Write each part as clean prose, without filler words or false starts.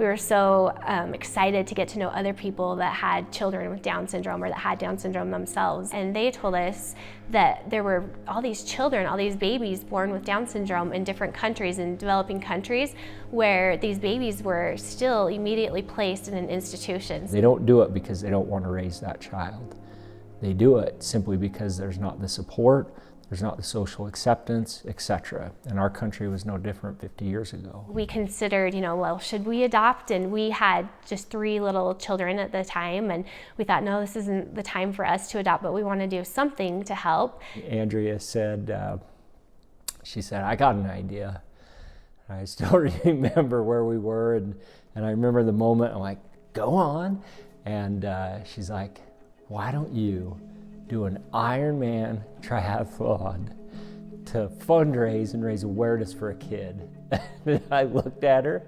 we were so excited to get to know other people that had children with Down syndrome or that had Down syndrome themselves. And they told us that there were all these children, all these babies born with Down syndrome in different countries, in developing countries, where these babies were still immediately placed in an institution. They don't do it because they don't want to raise that child. They do it simply because there's not the support, there's not the social acceptance, etc. And our country was no different 50 years ago. We considered, well, should we adopt? And we had just 3 little children at the time, and we thought, no, this isn't the time for us to adopt, but we want to do something to help. Andrea said, she said, I got an idea. And I still remember where we were, and I remember the moment, I'm like, go on. And she's like, why don't you do an Ironman triathlon to fundraise and raise awareness for a kid? And I looked at her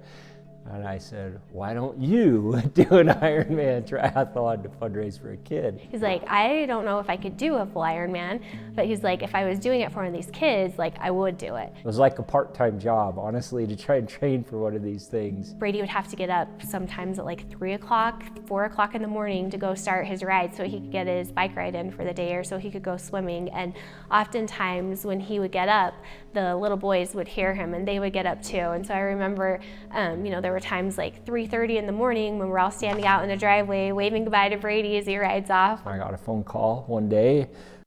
and I said, why don't you do an Ironman triathlon to fundraise for a kid? He's like, I don't know if I could do a full Ironman, but he's like, if I was doing it for one of these kids, like, I would do it. It was like a part-time job, honestly, to try and train for one of these things. Brady would have to get up sometimes at like 3 o'clock, 4 o'clock in the morning to go start his ride so he could get his bike ride in for the day, or so he could go swimming. And oftentimes when he would get up, the little boys would hear him and they would get up too. And so I remember, there were times like 3:30 in the morning when we're all standing out in the driveway waving goodbye to Brady as he rides off. I got a phone call one day